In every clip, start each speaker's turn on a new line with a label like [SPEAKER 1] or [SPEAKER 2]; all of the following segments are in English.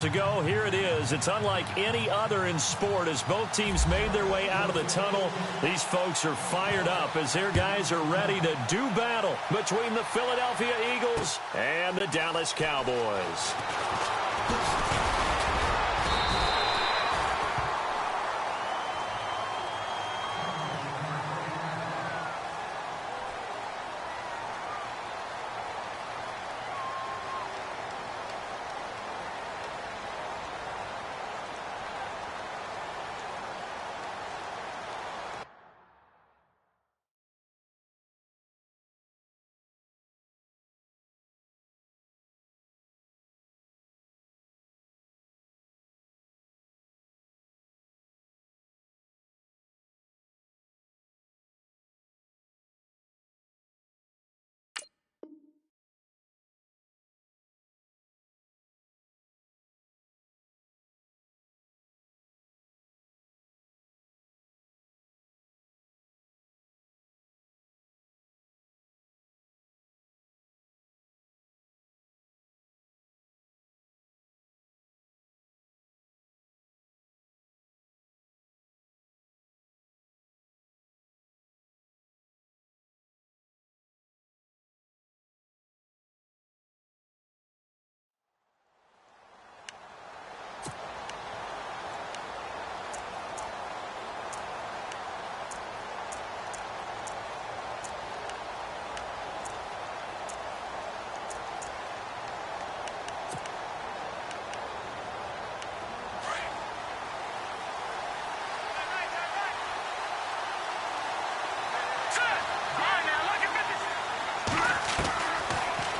[SPEAKER 1] To go, here it is. It's unlike any other in sport as both teams made their way out of the tunnel. These folks are fired up as their guys are ready to do battle between the Philadelphia Eagles and the Dallas Cowboys.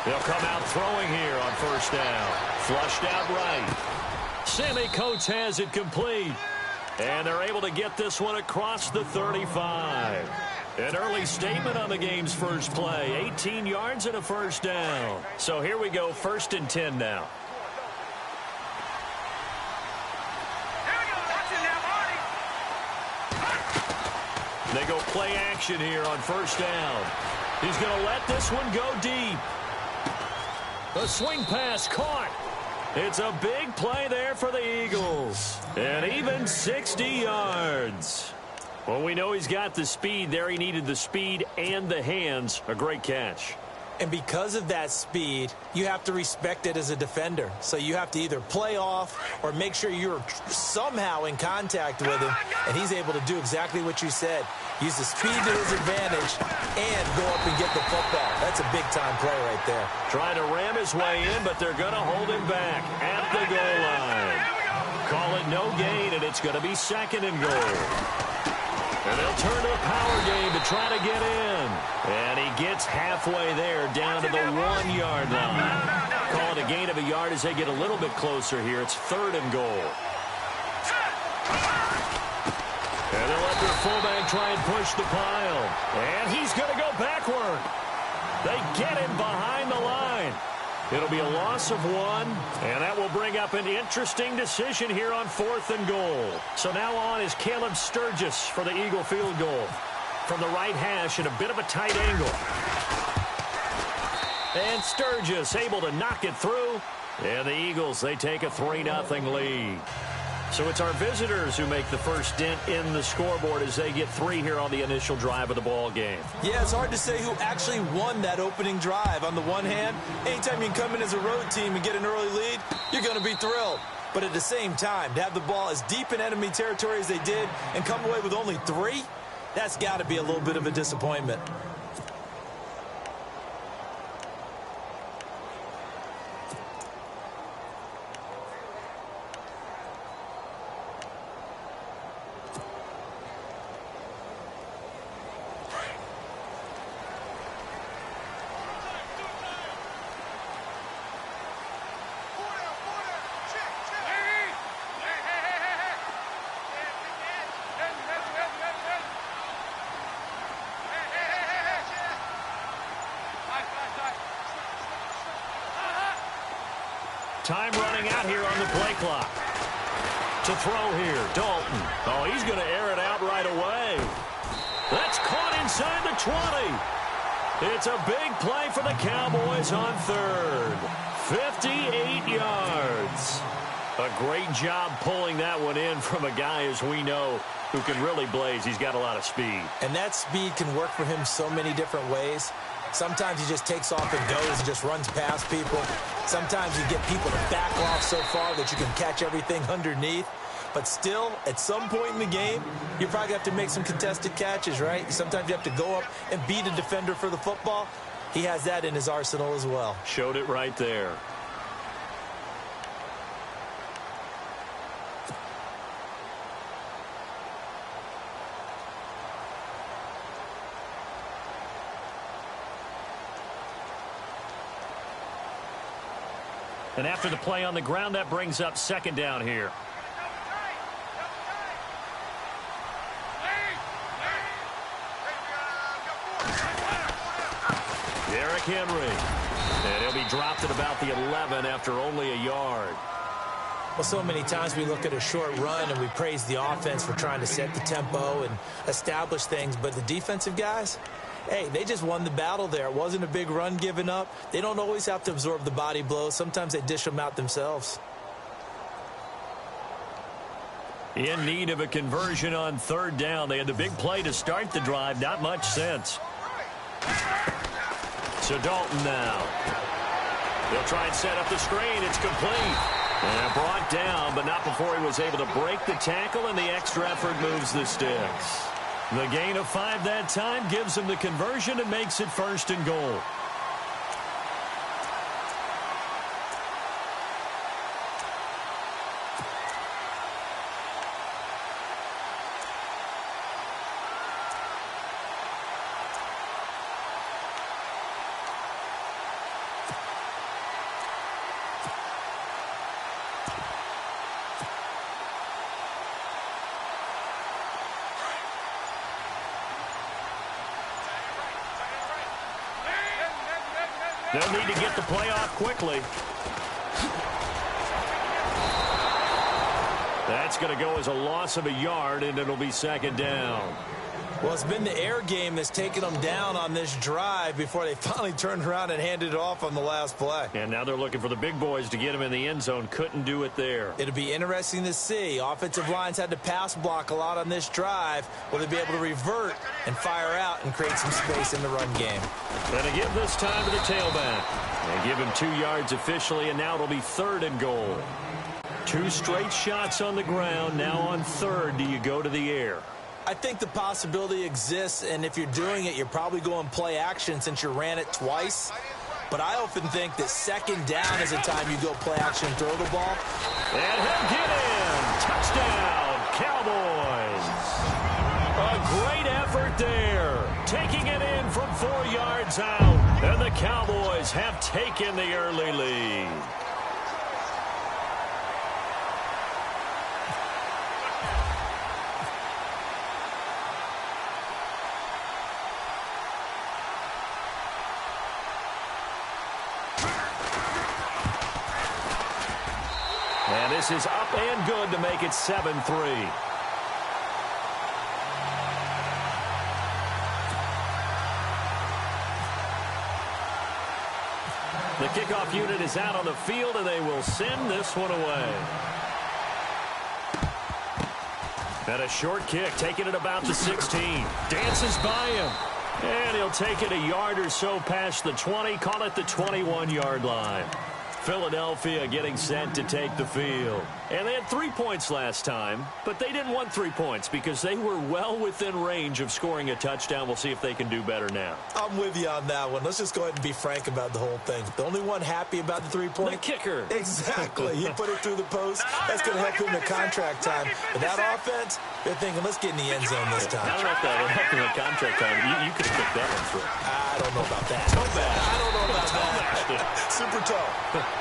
[SPEAKER 1] They'll come out throwing here on first down. Flushed out right. Sammy Coates has it complete. And they're able to get this one across the 35. An early statement on the game's first play. 18 yards and a first down. So here we go, 1st and 10 now. They go play action here on first down. He's going to let this one go deep. The swing pass caught. It's a big play there for the Eagles. And even 60 yards. Well, we know he's got the speed there. He needed the speed and the hands. A great catch.
[SPEAKER 2] And because of that speed, you have to respect it as a defender. So you have to either play off or make sure you're somehow in contact with him. And he's able to do exactly what you said. Use the speed to his advantage and go up and get the football. That's a big-time play right there.
[SPEAKER 1] Trying to ram his way in, but they're going to hold him back at the goal line. Call it no gain, and it's going to be 2nd and goal. And they'll turn to a power game to try to get in. And he gets halfway there down to the 1-yard line. Call it a gain of a yard as they get a little bit closer here. It's 3rd and goal. And they'll let their fullback try and push the pile. And he's going to go backward. They get him behind the line. It'll be a loss of 1, and that will bring up an interesting decision here on 4th and goal. So now on is Caleb Sturgis for the Eagle field goal. From the right hash at a bit of a tight angle. And Sturgis able to knock it through. And the Eagles, they take a 3-0 lead. So it's our visitors who make the first dent in the scoreboard as they get 3 here on the initial drive of the ball game.
[SPEAKER 2] Yeah, it's hard to say who actually won that opening drive. On the one hand, anytime you can come in as a road team and get an early lead, you're going to be thrilled. But at the same time, to have the ball as deep in enemy territory as they did and come away with only 3, that's got to be a little bit of a disappointment.
[SPEAKER 1] Time running out here on the play clock. To throw here, Dalton. Oh, he's going to air it out right away. That's caught inside the 20. It's a big play for the Cowboys on 3rd. 58 yards. A great job pulling that one in from a guy, as we know, who can really blaze. He's got a lot of speed.
[SPEAKER 2] And that speed can work for him so many different ways. Sometimes he just takes off and goes and just runs past people. Sometimes you get people to back off so far that you can catch everything underneath. But still, at some point in the game, you probably have to make some contested catches, right? Sometimes you have to go up and beat a defender for the football. He has that in his arsenal as well.
[SPEAKER 1] Showed it right there. And after the play on the ground, that brings up second down here. Derrick Henry. And he'll be dropped at about the 11 after only a yard.
[SPEAKER 2] Well, so many times we look at a short run and we praise the offense for trying to set the tempo and establish things. But the defensive guys, hey, they just won the battle there. It wasn't a big run given up. They don't always have to absorb the body blows. Sometimes they dish them out themselves.
[SPEAKER 1] In need of a conversion on third down. They had the big play to start the drive. Not much sense. So Dalton now. He'll try and set up the screen. It's complete. And brought down, but not before he was able to break the tackle, and the extra effort moves the sticks. The gain of 5 that time gives him the conversion and makes it 1st and goal. They'll need to get the play off quickly. That's going to go as a loss of a yard, and it'll be 2nd down.
[SPEAKER 2] Well, it's been the air game that's taken them down on this drive before they finally turned around and handed it off on the last play.
[SPEAKER 1] And now they're looking for the big boys to get him in the end zone. Couldn't do it there.
[SPEAKER 2] It'll be interesting to see. Offensive lines had to pass block a lot on this drive. Will they be able to revert and fire out and create some space in the run game?
[SPEAKER 1] Going to give this time to the tailback. They give him 2 yards officially, and now it'll be 3rd and goal. 2 straight shots on the ground. Now on 3rd, do you go to the air?
[SPEAKER 2] I think the possibility exists, and if you're doing it, you're probably going play action since you ran it twice. But I often think that 2nd down is a time you go play action, throw the ball.
[SPEAKER 1] And he'll get in. Touchdown, Cowboys. A great effort there. Taking it in from 4 yards out. And the Cowboys have taken the early lead. And this is up and good to make it 7-3. The kickoff unit is out on the field, and they will send this one away. And a short kick, taking it about the 16. Dances by him. And he'll take it a yard or so past the 20. Call it the 21-yard line. Philadelphia getting set to take the field. And they had 3 points last time, but they didn't want 3 points because they were well within range of scoring a touchdown. We'll see if they can do better now.
[SPEAKER 2] I'm with you on that one. Let's just go ahead and be frank about the whole thing. The only one happy about the 3-point?
[SPEAKER 1] The kicker.
[SPEAKER 2] Exactly. He put it through the post. That's going to help him in contract time. But that offense, they're thinking, let's get in the end zone this time.
[SPEAKER 1] I don't know if that would help him in contract time. You could have kicked that one through.
[SPEAKER 2] I don't know about that.
[SPEAKER 1] Toe bash.
[SPEAKER 2] I don't know about
[SPEAKER 1] Toe
[SPEAKER 2] that.
[SPEAKER 1] bashed it.
[SPEAKER 2] Super toe.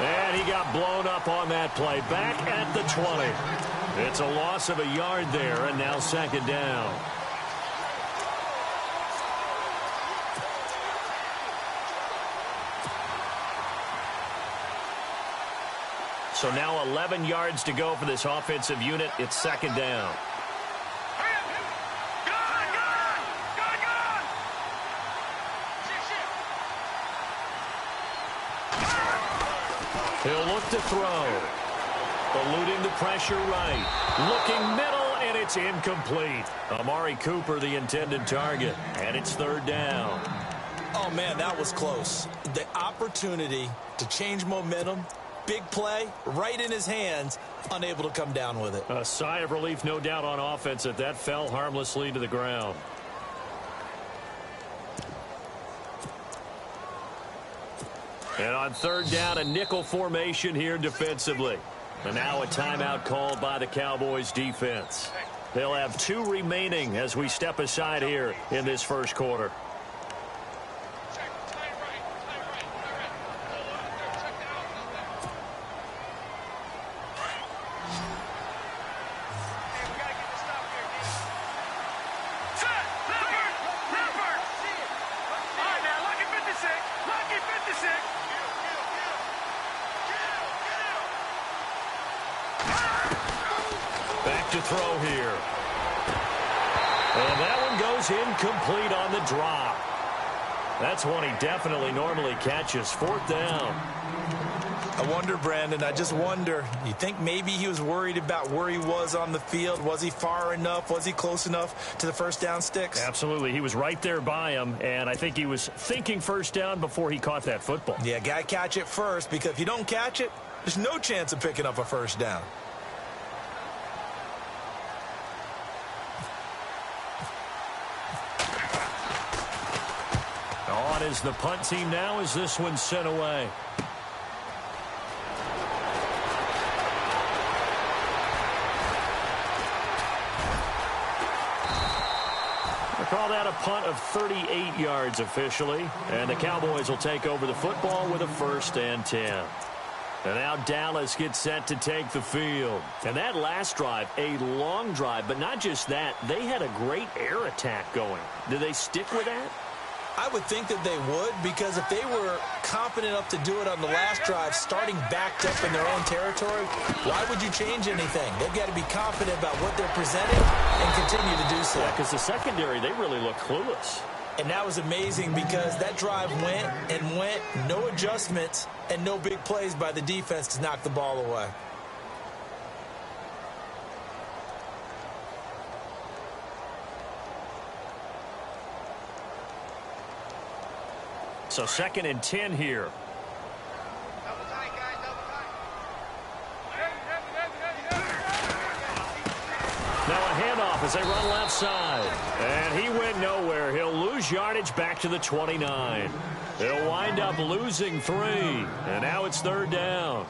[SPEAKER 1] And he got blown up on that play. Back at the 20. It's a loss of a yard there, and now 2nd down. So now 11 yards to go for this offensive unit. It's 2nd down. He'll look to throw. Eluding the pressure right. Looking middle, and it's incomplete. Amari Cooper, the intended target, and it's third down.
[SPEAKER 2] Oh, man, that was close. The opportunity to change momentum, big play, right in his hands, unable to come down with it.
[SPEAKER 1] A sigh of relief, no doubt, on offense that fell harmlessly to the ground. And on third down, a nickel formation here defensively. And now a timeout called by the Cowboys defense. They'll have 2 remaining as we step aside here in this first quarter. To throw here. And that one goes incomplete on the drop. That's one he definitely normally catches. Fourth down.
[SPEAKER 2] I wonder, Brandon, I just wonder, you think maybe he was worried about where he was on the field? Was he far enough? Was he close enough to the first down sticks?
[SPEAKER 1] Absolutely. He was right there by him, and I think he was thinking first down before he caught that football.
[SPEAKER 2] Yeah, got to catch it first, because if you don't catch it, there's no chance of picking up a first down.
[SPEAKER 1] On is the punt team now as this one's sent away. They call that a punt of 38 yards officially, and the Cowboys will take over the football with a 1st and 10. And now Dallas gets set to take the field. And that last drive, a long drive, but not just that, they had a great air attack going. Do they stick with that?
[SPEAKER 2] I would think that they would, because if they were confident enough to do it on the last drive, starting backed up in their own territory, why would you change anything? They've got to be confident about what they're presenting and continue to do so.
[SPEAKER 1] Yeah, because the secondary, they really look clueless.
[SPEAKER 2] And that was amazing because that drive went and went, no adjustments, and no big plays by the defense to knock the ball away.
[SPEAKER 1] So 2nd and 10 here. Now a handoff as they run left side. And he went nowhere. He'll lose yardage back to the 29. They'll wind up losing 3. And now it's third down.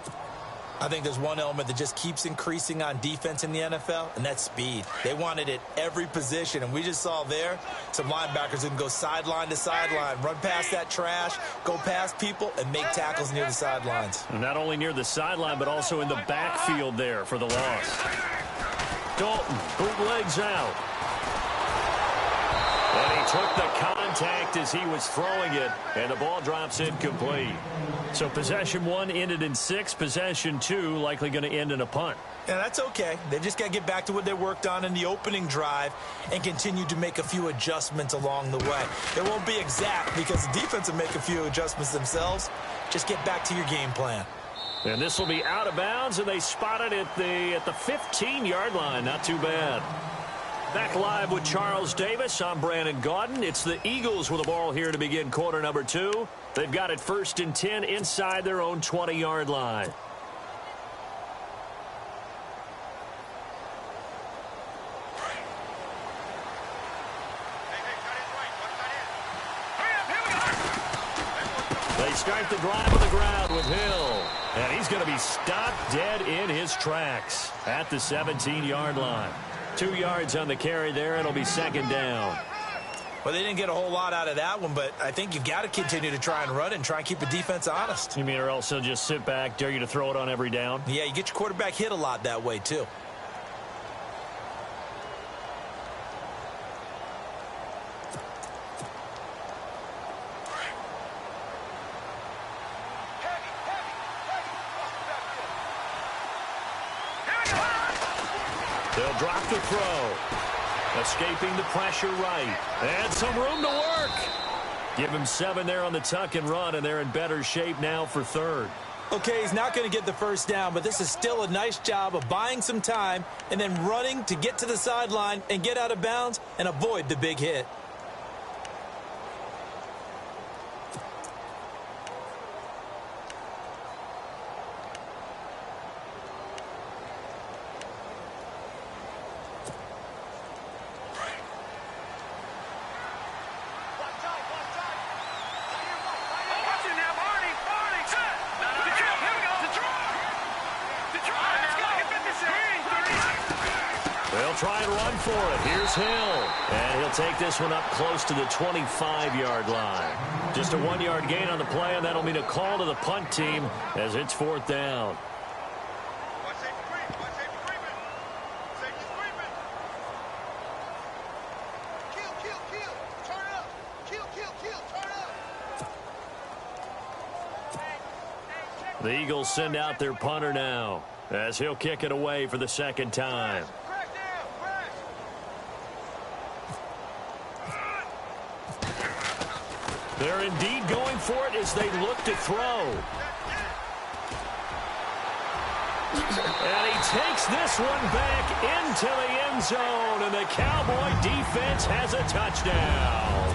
[SPEAKER 2] I think there's one element that just keeps increasing on defense in the NFL, and that's speed. They want it at every position, and we just saw there some linebackers who can go sideline to sideline, run past that trash, go past people, and make tackles near the sidelines.
[SPEAKER 1] And not only near the sideline, but also in the backfield there for the loss. Dalton bootlegs out. And he took the contact as he was throwing it, and the ball drops incomplete. So possession 1 ended in 6. Possession 2 likely going to end in a punt.
[SPEAKER 2] Yeah, that's okay. They just got to get back to what they worked on in the opening drive and continue to make a few adjustments along the way. It won't be exact because the defense will make a few adjustments themselves. Just get back to your game plan.
[SPEAKER 1] And this will be out of bounds, and they spot it at the 15-yard line. Not too bad. Back live with Charles Davis. I'm Brandon Gaudin. It's the Eagles with the ball here to begin quarter number 2. They've got it 1st and 10 inside their own 20-yard line. They start the drive on the ground with Hill. And he's going to be stopped dead in his tracks at the 17-yard line. 2 yards on the carry there. It'll be 2nd down.
[SPEAKER 2] Well, they didn't get a whole lot out of that one, but I think you've got to continue to try and run and try and keep the defense honest.
[SPEAKER 1] You mean or else they'll just sit back, dare you to throw it on every down?
[SPEAKER 2] Yeah, you get your quarterback hit a lot that way, too.
[SPEAKER 1] They'll drop the throw. Escaping the pressure right. And some room to work. Give him 7 there on the tuck and run, and they're in better shape now for 3rd.
[SPEAKER 2] Okay, he's not going to get the first down, but this is still a nice job of buying some time and then running to get to the sideline and get out of bounds and avoid the big hit.
[SPEAKER 1] They'll try and run for it. Here's Hill. And he'll take this one up close to the 25-yard line. Just a 1-yard gain on the play, and that'll mean a call to the punt team as it's 4th down. The Eagles send out their punter now as he'll kick it away for the 2nd time. They're indeed going for it as they look to throw. And he takes this one back into the end zone, and the Cowboy defense has a touchdown.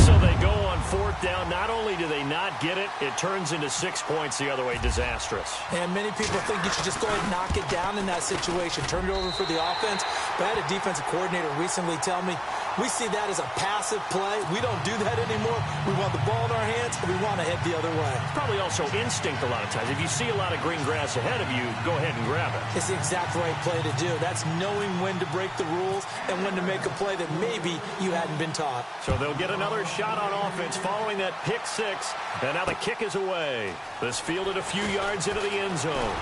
[SPEAKER 1] So they go on 4th down. Not only do they not get it, it turns into 6 points the other way. Disastrous.
[SPEAKER 2] And many people think you should just go ahead and knock it down in that situation. Turn it over for the offense. But I had a defensive coordinator recently tell me, we see that as a passive play. We don't do that anymore. We want the ball in our hands, and we want to head the other way.
[SPEAKER 1] Probably also instinct a lot of times. If you see a lot of green grass ahead of you, go ahead and grab it.
[SPEAKER 2] It's the exact right play to do. That's knowing when to break the rules and when to make a play that maybe you hadn't been taught. So
[SPEAKER 1] they'll get another shot on offense following that pick 6. And now the kick is away. This fielded a few yards into the end zone.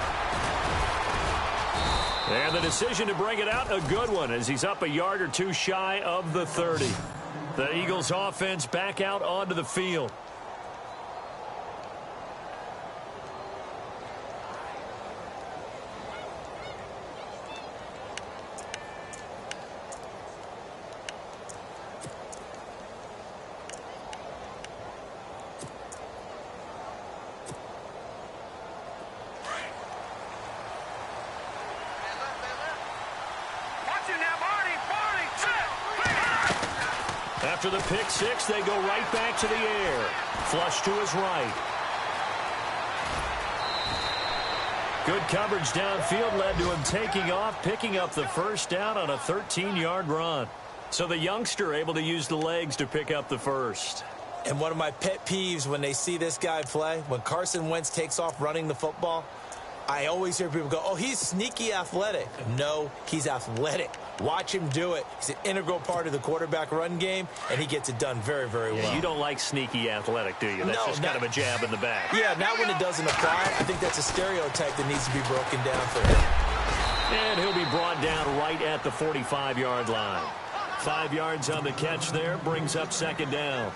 [SPEAKER 1] And the decision to bring it out, a good one, as he's up a yard or two shy of the 30. The Eagles offense back out onto the field. After the pick 6, they go right back to the air. Flush to his right. Good coverage downfield led to him taking off, picking up the first down on a 13-yard run. So the youngster able to use the legs to pick up the first.
[SPEAKER 2] And one of my pet peeves when they see this guy play, when Carson Wentz takes off running the football, I always hear people go, oh, he's sneaky athletic. No, he's athletic. Watch him do it. He's an integral part of the quarterback run game, and he gets it done very, very well.
[SPEAKER 1] Yeah, you don't like sneaky athletic, do you? That's just kind of a jab in the back.
[SPEAKER 2] Yeah, not when it doesn't apply. I think that's a stereotype that needs to be broken down for him.
[SPEAKER 1] And he'll be brought down right at the 45-yard line. 5 yards on the catch there, brings up 2nd down.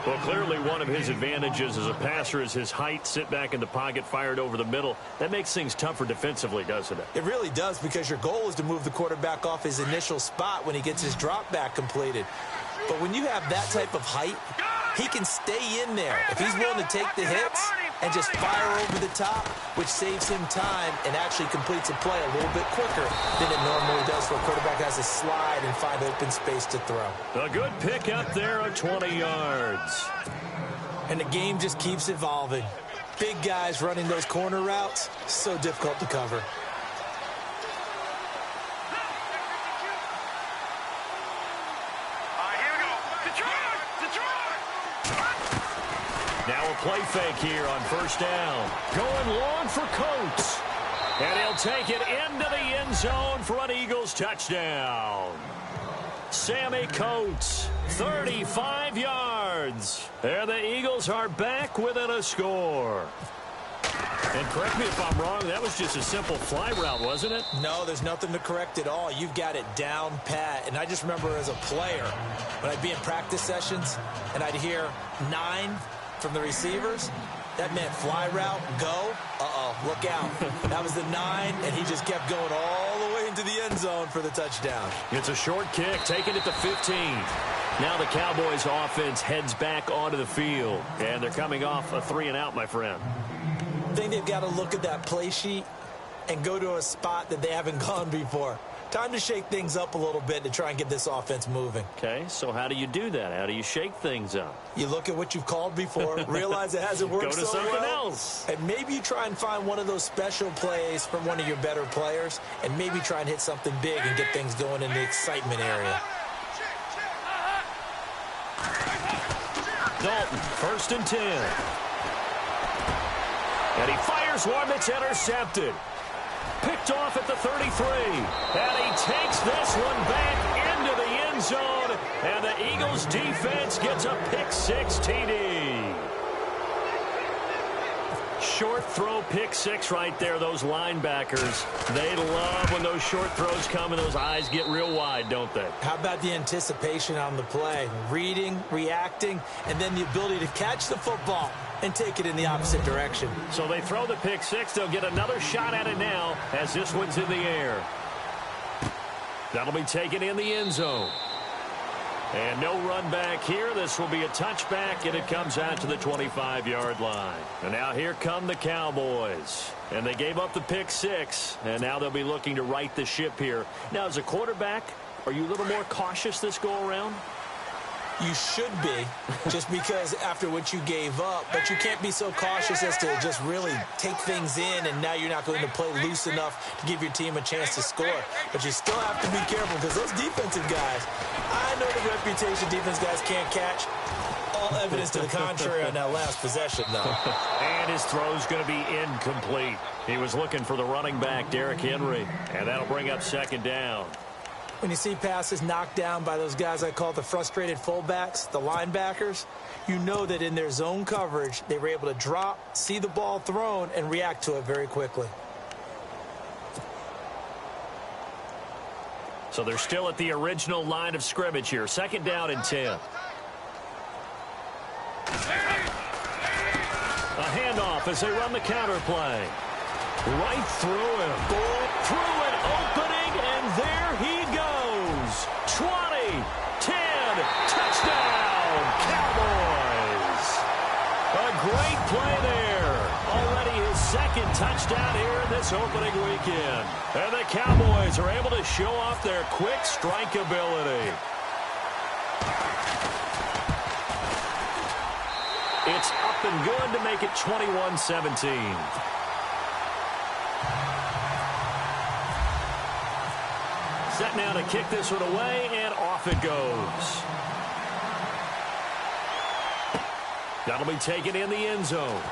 [SPEAKER 1] Well, clearly one of his advantages as a passer is his height, sit back in the pocket, fired over the middle. That makes things tougher defensively, doesn't it?
[SPEAKER 2] It really does, because your goal is to move the quarterback off his initial spot when he gets his drop back completed. But when you have that type of height, he can stay in there if he's willing to take the hits and just fire over the top, which saves him time and actually completes a play a little bit quicker than it normally does, where a quarterback has to slide and find open space to throw.
[SPEAKER 1] A good pick up there of 20 yards.
[SPEAKER 2] And the game just keeps evolving. Big guys running those corner routes, so difficult to cover.
[SPEAKER 1] Now a play fake here on 1st down. Going long for Coates. And he'll take it into the end zone for an Eagles touchdown. Sammy Coates, 35 yards. There the Eagles are back within a score. And correct me if I'm wrong, that was just a simple fly route, wasn't it?
[SPEAKER 2] No, there's nothing to correct at all. You've got it down pat. And I just remember as a player, when I'd be in practice sessions and I'd hear 9 from the receivers, that meant fly route, go. Uh-oh, look out. That was the 9, and he just kept going all the way into the end zone for the touchdown.
[SPEAKER 1] It's a short kick, taking it to 15. Now the Cowboys offense heads back onto the field, and they're coming off a 3-and-out, my friend.
[SPEAKER 2] I think they've got to look at that play sheet and go to a spot that they haven't gone before. Time to shake things up a little bit to try and get this offense moving.
[SPEAKER 1] Okay, so how do you do that? How do you shake things up?
[SPEAKER 2] You look at what you've called before, realize it hasn't worked so well.
[SPEAKER 1] Go to something else.
[SPEAKER 2] And maybe you try and find one of those special plays from one of your better players, and maybe try and hit something big and get things going in the excitement area.
[SPEAKER 1] Dalton, 1st and 10. And he fires one that's intercepted. Picked off at the 33. And he takes this one back into the end zone. And the Eagles defense gets a pick-6 TD. Short throw, pick-6 right there. Those linebackers, they love when those short throws come and those eyes get real wide, don't they?
[SPEAKER 2] How about the anticipation on the play? Reading, reacting, and then the ability to catch the football and take it in the opposite direction.
[SPEAKER 1] So they throw the pick-6. They'll get another shot at it now as this one's in the air. That'll be taken in the end zone. And no run back here. This will be a touchback, and it comes out to the 25-yard line. And now here come the Cowboys. And they gave up the pick-6, and now they'll be looking to right the ship here. Now, as a quarterback, are you a little more cautious this go-around?
[SPEAKER 2] You should be, just because after what you gave up, but you can't be so cautious as to just really take things in, and now you're not going to play loose enough to give your team a chance to score. But you still have to be careful, because those defensive guys, I know the reputation defense guys can't catch. All evidence to the contrary on that last possession, though.
[SPEAKER 1] And his throw's going to be incomplete. He was looking for the running back, Derrick Henry, and that'll bring up 2nd down.
[SPEAKER 2] When you see passes knocked down by those guys I call the frustrated fullbacks, the linebackers, you know that in their zone coverage, they were able to drop, see the ball thrown, and react to it very quickly.
[SPEAKER 1] So they're still at the original line of scrimmage here. 2nd down and 10. A handoff as they run the counter play. Right through him. Through an opening, and there he goes. 20, 10, touchdown, Cowboys. A great play there. Already his 2nd touchdown here in this opening weekend. And the Cowboys are able to show off their quick strike ability. It's up and good to make it 21-17. Set now to kick this one away, and off it goes. That'll be taken in the end zone.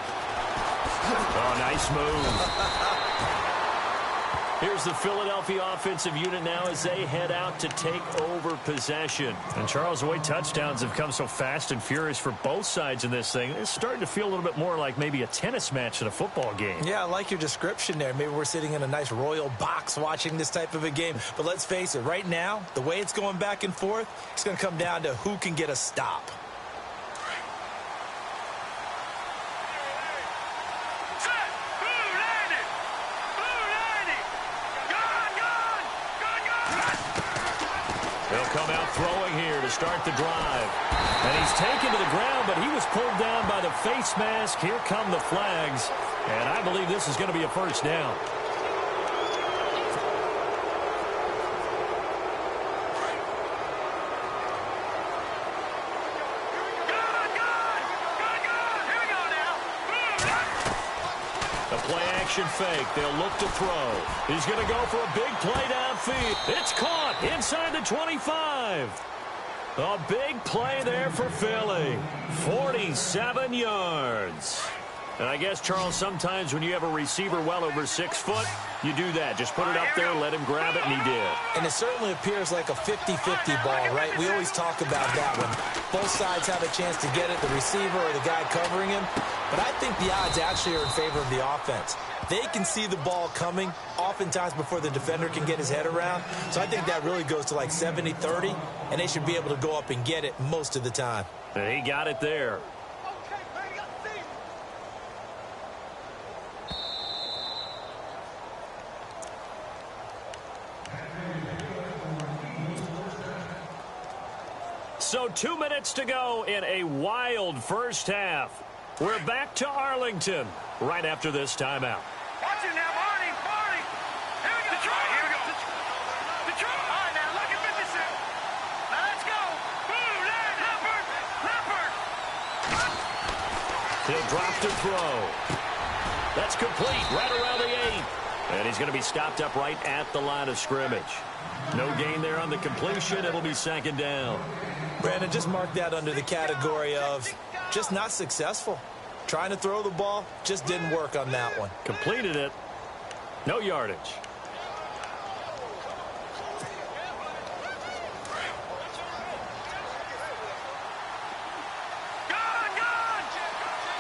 [SPEAKER 1] Oh, nice move. Here's the Philadelphia offensive unit now as they head out to take over possession. And Charles, the way touchdowns have come so fast and furious for both sides in this thing, it's starting to feel a little bit more like maybe a tennis match than a football game.
[SPEAKER 2] Yeah, I like your description there. Maybe we're sitting in a nice royal box watching this type of a game. But let's face it, right now, the way it's going back and forth, it's going to come down to who can get a stop.
[SPEAKER 1] Come out throwing here to start the drive. And he's taken to the ground, but he was pulled down by the face mask. Here come the flags. And I believe this is going to be a 1st down. Play-action fake. They'll look to throw. He's going to go for a big play downfield. It's caught inside the 25. A big play there for Philly. 47 yards. And I guess, Charles, sometimes when you have a receiver well over 6 foot, you do that. Just put it up there, let him grab it, and he did.
[SPEAKER 2] And it certainly appears like a 50-50 ball, right? We always talk about that one. Both sides have a chance to get it, the receiver or the guy covering him. But I think the odds actually are in favor of the offense. They can see the ball coming oftentimes before the defender can get his head around. So I think that really goes to like 70-30, and they should be able to go up and get it most of the time.
[SPEAKER 1] And he got it there. So 2 minutes to go in a wild first half. We're back to Arlington right after this timeout.
[SPEAKER 3] Watch it now, Marty. Here we go. Detroit. Here we go. Detroit. All right, now look at 56. Now let's go. Boom, Leopard.
[SPEAKER 1] He'll drop to throw. That's complete right around the 8. And he's going to be stopped up right at the line of scrimmage. No gain there on the completion. It'll be second down.
[SPEAKER 2] Brandon, just mark that under the category of just not successful. Trying to throw the ball, just didn't work on that one.
[SPEAKER 1] Completed it. No yardage.
[SPEAKER 3] Gone.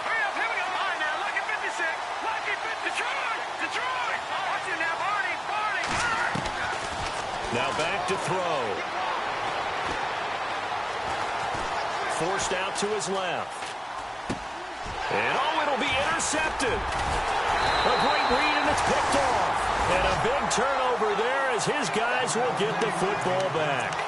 [SPEAKER 3] Hurry up, here we go. All right, now look at 56. Look at 50. Detroit. Watch it now, Marty.
[SPEAKER 1] Now back to throw. Forced out to his left. And, it'll be intercepted. A great read, and it's picked off. And a big turnover there as his guys will get the football back.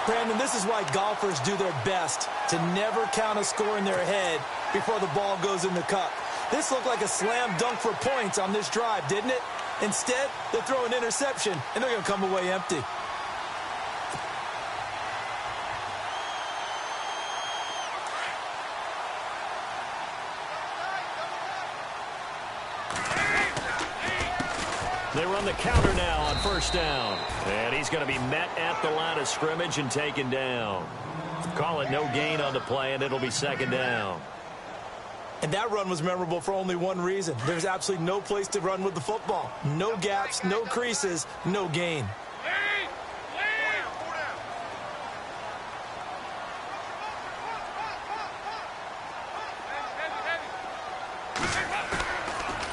[SPEAKER 2] Brandon, this is why golfers do their best to never count a score in their head before the ball goes in the cup. This looked like a slam dunk for points on this drive, didn't it? Instead, they throw an interception, and they're going to come away empty.
[SPEAKER 1] They run the counter now on first down. And he's going to be met at the line of scrimmage and taken down. Call it no gain on the play, and it'll be second down.
[SPEAKER 2] And that run was memorable for only one reason. There's absolutely no place to run with the football. No gaps, no creases, no gain.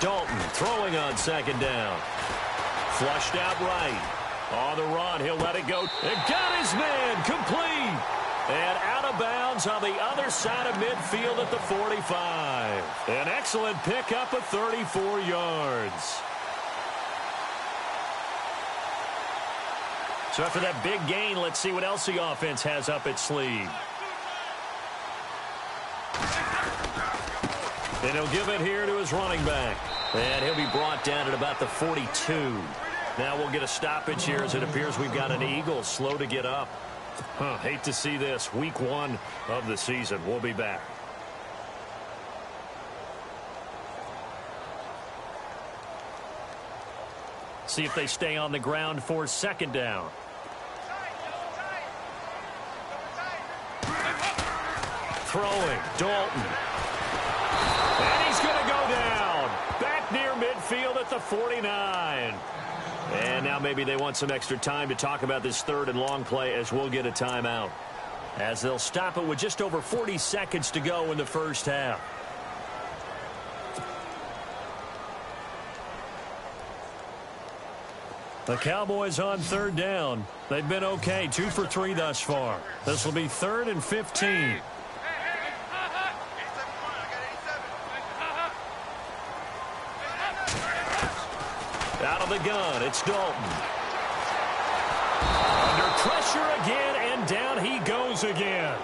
[SPEAKER 1] Dalton throwing on second down. Flushed out right. On the run, he'll let it go. And got his man complete. And out of bounds on the other side of midfield at the 45. An excellent pickup of 34 yards. So after that big gain, let's see what else the offense has up its sleeve. And he'll give it here to his running back. And he'll be brought down at about the 42. Now we'll get a stoppage here as it appears we've got an Eagle slow to get up. Hate to see this. Week 1 of the season. We'll be back. See if they stay on the ground for second down. Throwing, Dalton. And he's going to go down. Back near midfield at the 49. And now maybe they want some extra time to talk about this third and long play as we'll get a timeout. As they'll stop it with just over 40 seconds to go in the first half. The Cowboys on third down. They've been okay, 2 for 3 thus far. This will be 3rd and 15. Out of the gun, it's Dalton. Under pressure again, and down he goes again.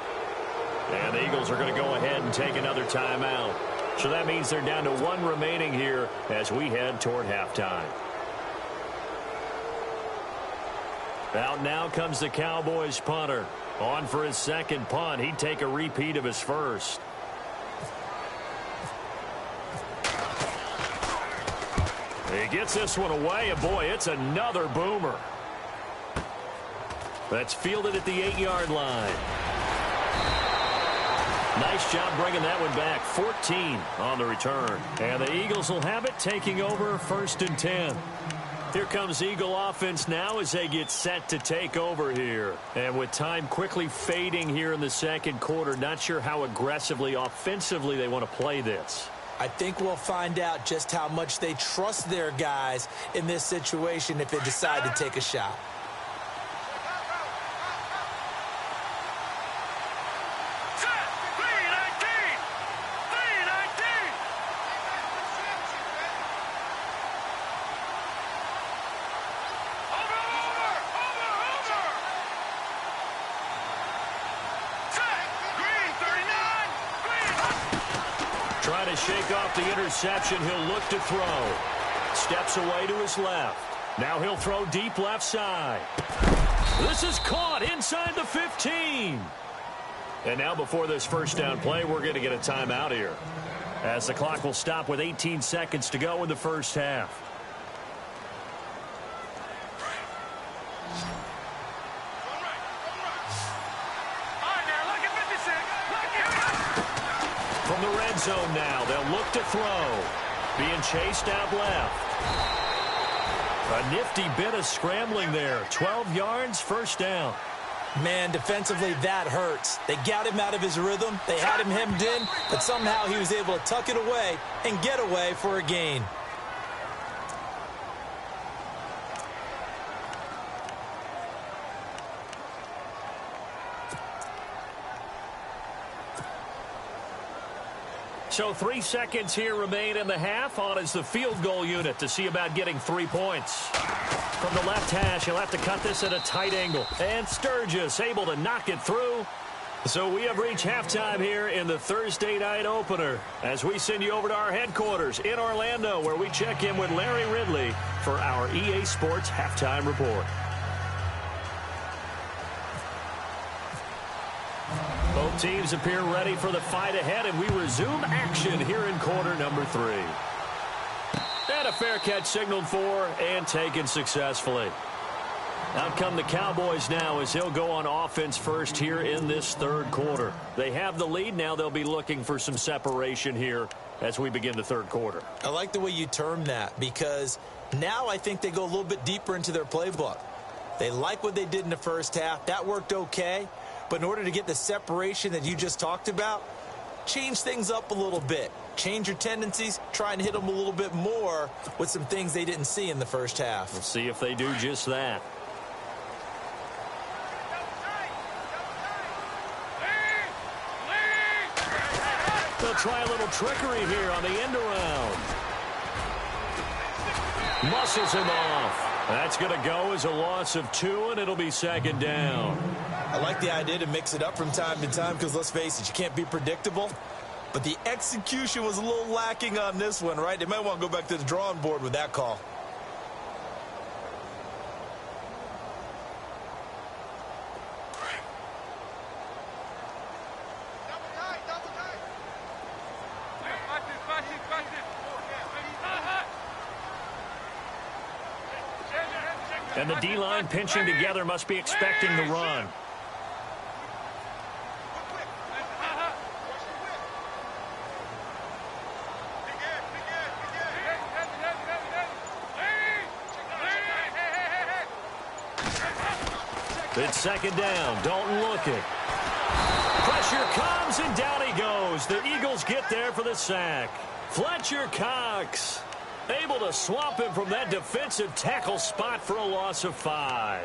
[SPEAKER 1] And the Eagles are going to go ahead and take another timeout. So that means they're down to 1 remaining here as we head toward halftime. Out now comes the Cowboys punter. On for his second punt. He'd take a repeat of his first. He gets this one away, and boy, it's another boomer. That's fielded at the 8-yard line. Nice job bringing that one back. 14 on the return. And the Eagles will have it, taking over 1st and 10. Here comes Eagle offense now as they get set to take over here. And with time quickly fading here in the second quarter, not sure how aggressively, offensively they want to play this.
[SPEAKER 2] I think we'll find out just how much they trust their guys in this situation if they decide to take a shot.
[SPEAKER 1] to shake off the interception. He'll look to throw. Steps away to his left. Now he'll throw deep left side. This is caught inside the 15. And now before this first down play, we're going to get a timeout here, as the clock will stop with 18 seconds to go in the first half. From the red zone now, they'll look to throw. Being chased out left. A nifty bit of scrambling there. 12 yards, first down.
[SPEAKER 2] Man, defensively, that hurts. They got him out of his rhythm. They had him hemmed in, but somehow he was able to tuck it away and get away for a gain.
[SPEAKER 1] So 3 seconds here remain in the half. On is the field goal unit to see about getting 3 points. From the left hash, he'll have to cut this at a tight angle. And Sturgis able to knock it through. So we have reached halftime here in the Thursday night opener, as we send you over to our headquarters in Orlando, where we check in with Larry Ridley for our EA Sports Halftime Report. Both teams appear ready for the fight ahead, and we resume action here in quarter number 3. And a fair catch signaled for and taken successfully. Out come the Cowboys now, as he'll go on offense first here in this third quarter. They have the lead. Now they'll be looking for some separation here as we begin the third quarter.
[SPEAKER 2] I like the way you term that, because now I think they go a little bit deeper into their playbook. They like what they did in the first half. That worked okay. But in order to get the separation that you just talked about, change things up a little bit. Change your tendencies, try and hit them a little bit more with some things they didn't see in the first half.
[SPEAKER 1] We'll see if they do just that. They'll try a little trickery here on the end around. Muscles him off. That's going to go as a loss of 2, and it'll be second down.
[SPEAKER 2] I like the idea to mix it up from time to time, because let's face it, you can't be predictable. But the execution was a little lacking on this one, right? They might want to go back to the drawing board with that call.
[SPEAKER 1] And the D-line pinching together must be expecting the run. It's second down. Dalton looking. Pressure comes, and down he goes. The Eagles get there for the sack. Fletcher Cox able to swamp him from that defensive tackle spot for a loss of 5.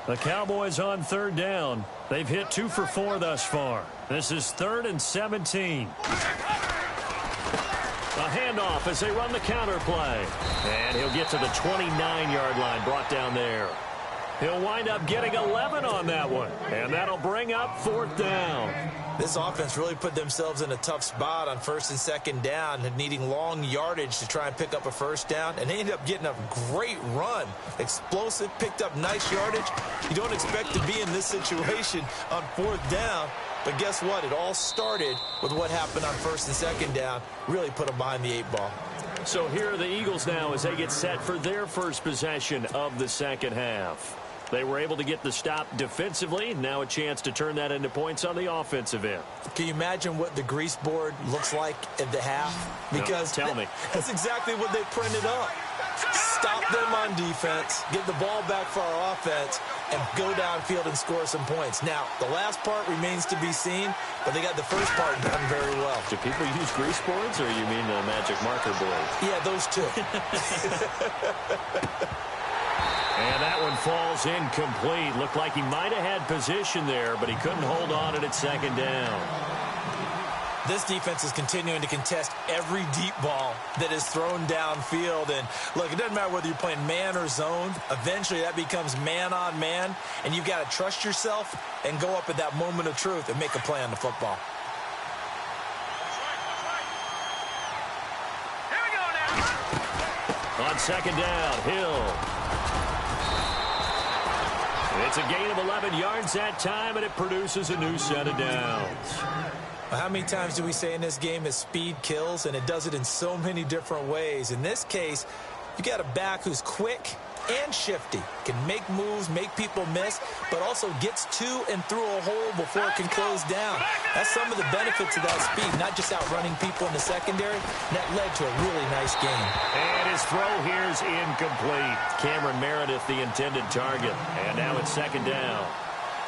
[SPEAKER 1] The Cowboys on third down. They've hit 2 for 4 thus far. This is 3rd and 17. A handoff as they run the counter play. And he'll get to the 29-yard line, brought down there. He'll wind up getting 11 on that one. And that'll bring up 4th down.
[SPEAKER 2] This offense really put themselves in a tough spot on 1st and 2nd down, and needing long yardage to try and pick up a first down. And they ended up getting a great run. Explosive, picked up nice yardage. You don't expect to be in this situation on 4th down. But guess what? It all started with what happened on 1st and 2nd down. Really put them behind the 8 ball.
[SPEAKER 1] So here are the Eagles now as they get set for their first possession of the second half. They were able to get the stop defensively. Now a chance to turn that into points on the offensive end.
[SPEAKER 2] Can you imagine what the grease board looks like at the half? Because
[SPEAKER 1] no, tell me.
[SPEAKER 2] That's exactly what they printed up. Stop them on defense, get the ball back for our offense, and go downfield and score some points. Now, the last part remains to be seen, but they got the first part done very well.
[SPEAKER 1] Do people use grease boards, or you mean the magic marker board?
[SPEAKER 2] Yeah, those two.
[SPEAKER 1] And that one falls incomplete. Looked like he might have had position there, but he couldn't hold on at second down.
[SPEAKER 2] This defense is continuing to contest every deep ball that is thrown downfield. And, look, it doesn't matter whether you're playing man or zone. Eventually, that becomes man on man. And you've got to trust yourself and go up at that moment of truth and make a play on the football.
[SPEAKER 3] Here we go now.
[SPEAKER 1] On second down, Hill. It's a gain of 11 yards that time, and it produces a new set of downs.
[SPEAKER 2] How many times do we say in this game that speed kills, and it does it in so many different ways? In this case, you got a back who's quick and shifty, can make moves, make people miss, but also gets to and through a hole before it can close down. That's some of the benefits of that speed, not just outrunning people in the secondary. That led to a really nice game.
[SPEAKER 1] And his throw here is incomplete. Cameron Meredith, the intended target. And now it's second down.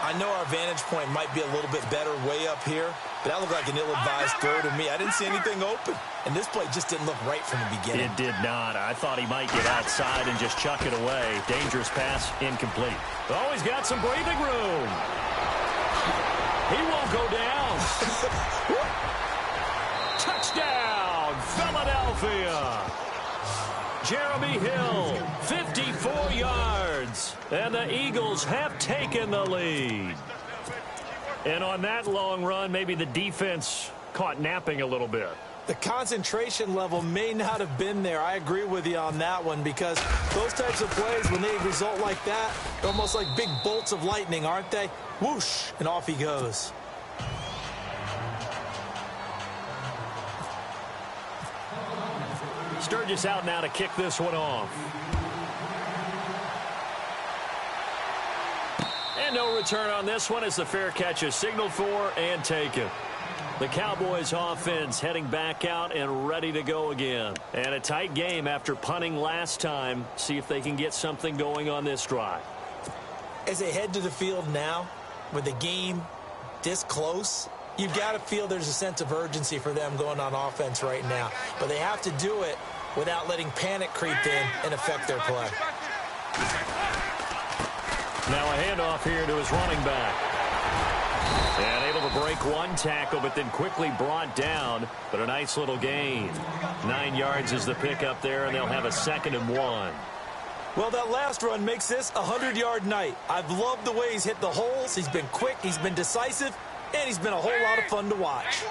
[SPEAKER 2] I know our vantage point might be a little bit better way up here, but that looked like an ill-advised throw to me. I didn't see anything open, and this play just didn't look right from the beginning.
[SPEAKER 1] It did not. I thought he might get outside and just chuck it away. Dangerous pass, incomplete. Oh, he's got some breathing room. He won't go down. Touchdown, Philadelphia. Jeremy Hill, 54 yards, and the Eagles have taken the lead. And on that long run, maybe the defense caught napping a little bit.
[SPEAKER 2] The concentration level may not have been there. I agree with you on that one, because those types of plays, when they result like that, they're almost like big bolts of lightning, aren't they? Whoosh, and off he goes.
[SPEAKER 1] Sturgis out now to kick this one off. And no return on this one as the fair catch is signaled for and taken. The Cowboys offense heading back out and ready to go again. And a tight game after punting last time. See if they can get something going on this drive.
[SPEAKER 2] As they head to the field now, with the game this close, you've got to feel there's a sense of urgency for them going on offense right now. But they have to do it without letting panic creep in and affect their play.
[SPEAKER 1] Now a handoff here to his running back. And able to break one tackle, but then quickly brought down. But a nice little gain. 9 yards is the pickup there, and they'll have a 2nd and 1.
[SPEAKER 2] Well, that last run makes this a 100-yard night. I've loved the way he's hit the holes. He's been quick, he's been decisive, and he's been a whole lot of fun to watch.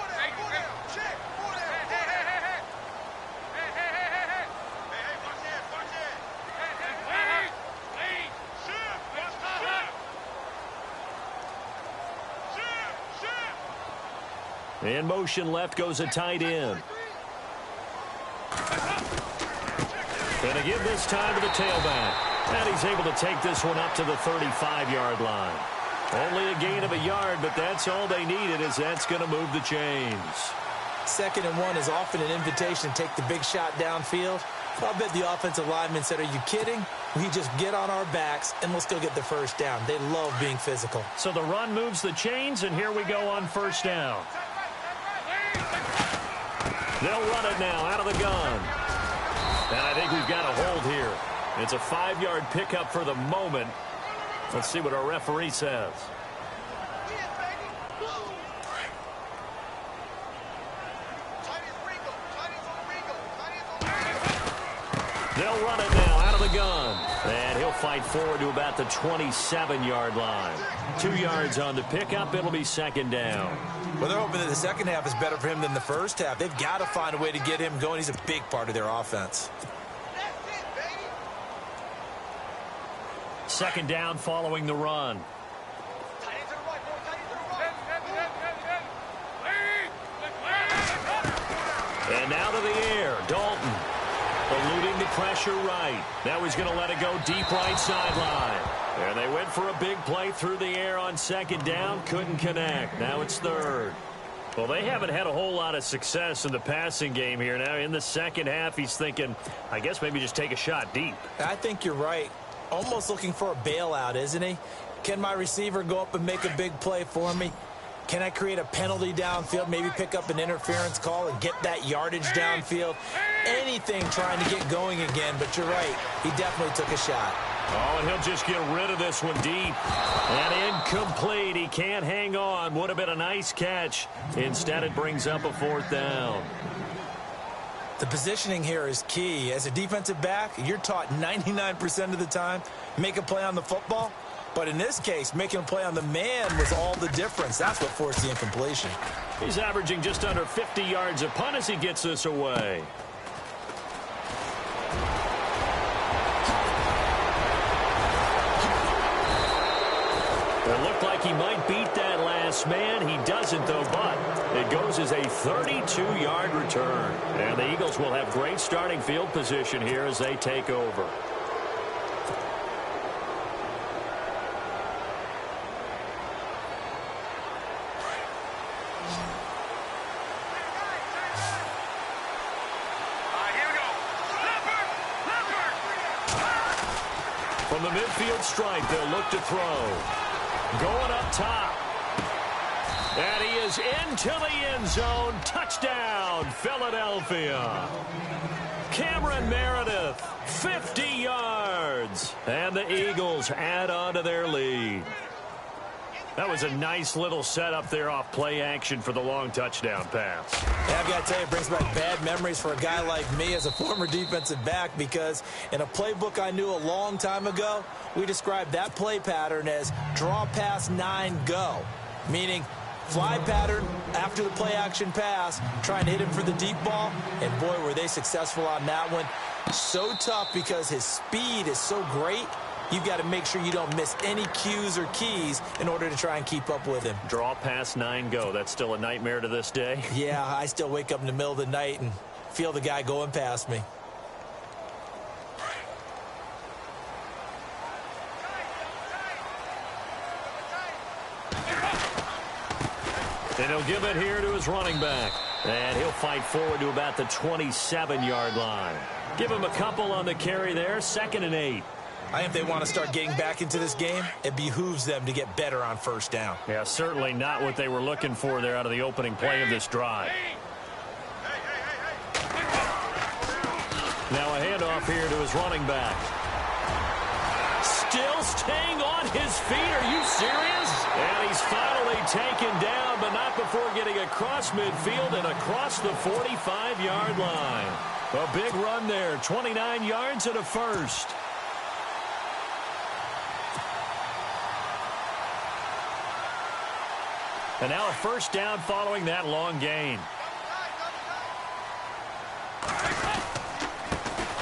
[SPEAKER 1] In motion left goes a tight end. And to give this time to the tailback. And he's able to take this one up to the 35-yard line. Only a gain of a yard, but that's all they needed, as that's going to move the chains.
[SPEAKER 2] 2nd and 1 is often an invitation to take the big shot downfield. I'll bet the offensive lineman said, are you kidding? We just get on our backs and let's go get the first down. They love being physical.
[SPEAKER 1] So the run moves the chains, and here we go on first down. They'll run it now out of the gun. And I think we've got a hold here. It's a 5-yard pickup for the moment. Let's see what our referee says. They'll run it now out of the gun. And he'll fight forward to about the 27-yard line. 2 yards on the pickup. It'll be 2nd down.
[SPEAKER 2] Well, they're hoping that the second half is better for him than the first half. They've got to find a way to get him going. He's a big part of their offense.
[SPEAKER 1] 2nd down following the run. And now to the air. Dalton eluding the pressure right. Now he's going to let it go deep right sideline. And they went for a big play through the air on 2nd down. Couldn't connect. Now it's 3rd. Well, they haven't had a whole lot of success in the passing game here. Now in the second half, he's thinking, I guess maybe just take a shot deep.
[SPEAKER 2] I think you're right. Almost looking for a bailout, isn't he? Can my receiver go up and make a big play for me? Can I create a penalty downfield, maybe pick up an interference call and get that yardage downfield? Anything trying to get going again, but you're right. He definitely took a shot.
[SPEAKER 1] Oh, and he'll just get rid of this one deep. And incomplete. He can't hang on. Would have been a nice catch. Instead, it brings up a fourth down.
[SPEAKER 2] The positioning here is key. As a defensive back, you're taught 99% of the time, make a play on the football. But in this case, making a play on the man was all the difference. That's what forced the incompletion.
[SPEAKER 1] He's averaging just under 50 yards a punt as he gets this away. It looked like he might beat that last man. He doesn't, though, but it goes as a 32-yard return. And the Eagles will have great starting field position here as they take over. From the midfield stripe, they'll look to throw. Going up top. And he is into the end zone. Touchdown, Philadelphia. Cameron Meredith, 50 yards. And the Eagles add on to their lead. That was a nice little setup there off play action for the long touchdown pass.
[SPEAKER 2] Yeah, I've got to tell you, it brings back bad memories for a guy like me as a former defensive back, because in a playbook I knew a long time ago, we described that play pattern as draw pass 9 go, meaning fly pattern after the play action pass, trying to hit him for the deep ball, and boy, were they successful on that one. So tough because his speed is so great. You've got to make sure you don't miss any cues or keys in order to try and keep up with him.
[SPEAKER 1] Draw pass 9 go. That's still a nightmare to this day.
[SPEAKER 2] Yeah, I still wake up in the middle of the night and feel the guy going past me.
[SPEAKER 1] And he'll give it here to his running back. And he'll fight forward to about the 27-yard line. Give him a couple on the carry there. 2nd and 8.
[SPEAKER 2] I think if they want to start getting back into this game, it behooves them to get better on first down.
[SPEAKER 1] Yeah, certainly not what they were looking for there out of the opening play of this drive. Now a handoff here to his running back. Still staying on his feet. Are you serious? And he's finally taken down, but not before getting across midfield and across the 45-yard line. A big run there, 29 yards and a first. And now a first down following that long gain.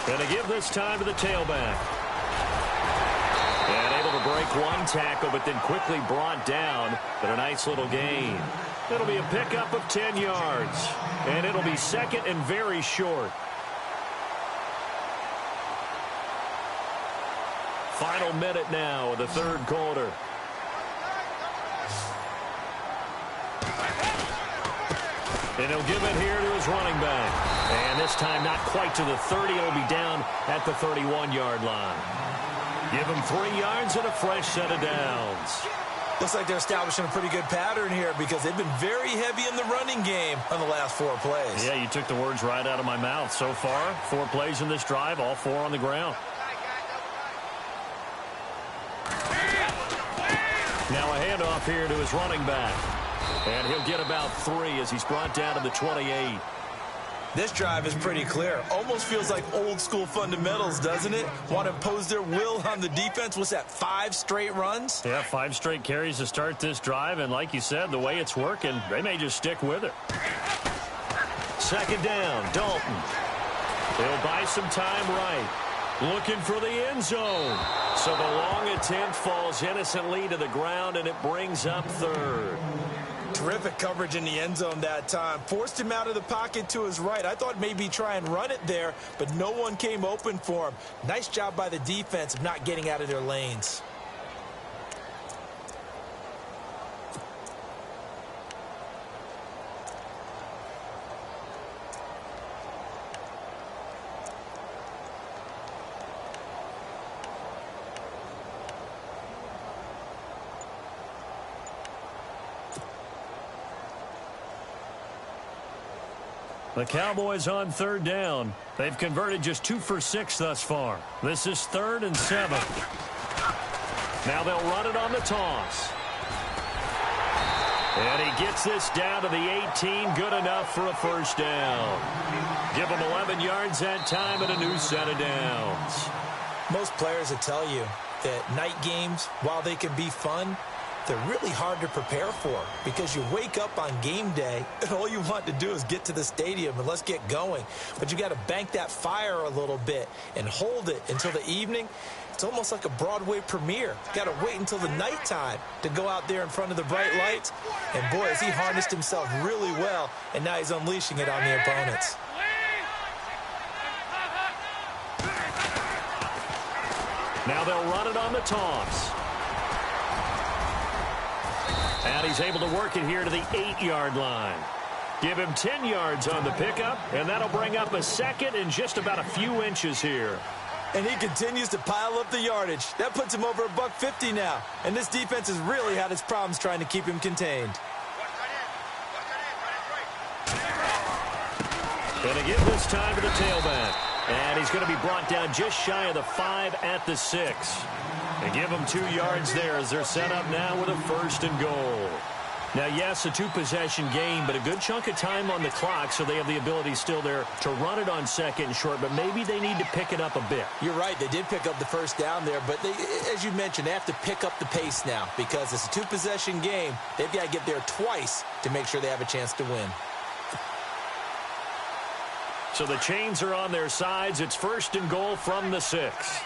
[SPEAKER 1] And to give this time to the tailback. And able to break one tackle, but then quickly brought down. But a nice little gain. It'll be a pickup of 10 yards. And it'll be 2nd and very short. Final minute now of the 3rd quarter. And he'll give it here to his running back. And this time not quite to the 30. It'll be down at the 31-yard line. Give him 3 yards and a fresh set of downs.
[SPEAKER 2] Looks like they're establishing a pretty good pattern here because they've been very heavy in the running game on the last 4 plays.
[SPEAKER 1] Yeah, you took the words right out of my mouth. So far, 4 plays in this drive, all 4 on the ground. Now a handoff here to his running back. And he'll get about 3 as he's brought down to the 28.
[SPEAKER 2] This drive is pretty clear. Almost feels like old school fundamentals, doesn't it? Want to impose their will on the defense. What's that, 5 straight runs?
[SPEAKER 1] Yeah, 5 straight carries to start this drive. And like you said, the way it's working, they may just stick with it. 2nd down, Dalton. He'll buy some time right. Looking for the end zone. So the long attempt falls innocently to the ground, and it brings up 3rd.
[SPEAKER 2] Terrific coverage in the end zone that time. Forced him out of the pocket to his right. I thought maybe try and run it there, but no one came open for him. Nice job by the defense of not getting out of their lanes.
[SPEAKER 1] The Cowboys on third down. They've converted just 2 for 6 thus far. This is 3rd and 7. Now they'll run it on the toss. And he gets this down to the 18. Good enough for a first down. Give him 11 yards that time and a new set of downs.
[SPEAKER 2] Most players will tell you that night games, while they can be fun, they're really hard to prepare for because you wake up on game day and all you want to do is get to the stadium and let's get going. But you got to bank that fire a little bit and hold it until the evening. It's almost like a Broadway premiere. You got to wait until the nighttime to go out there in front of the bright lights. And boy, has he harnessed himself really well, and now he's unleashing it on the opponents.
[SPEAKER 1] Now they'll run it on the toss. And he's able to work it here to the 8-yard line. Give him 10 yards on the pickup, and that'll bring up a second and just about a few inches here.
[SPEAKER 2] And he continues to pile up the yardage. That puts him over $150 now. And this defense has really had its problems trying to keep him contained.
[SPEAKER 1] Going to give this time to the tailback. And he's going to be brought down just shy of the 5 at the 6. And give them 2 yards there as they're set up now with a 1st and goal. Now, yes, a 2-possession game, but a good chunk of time on the clock, so they have the ability still there to run it on 2nd and short, but maybe they need to pick it up a bit.
[SPEAKER 2] You're right. They did pick up the first down there, but they, as you mentioned, they have to pick up the pace now because it's a 2-possession game. They've got to get there twice to make sure they have a chance to win.
[SPEAKER 1] So the chains are on their sides. It's 1st and goal from the 6.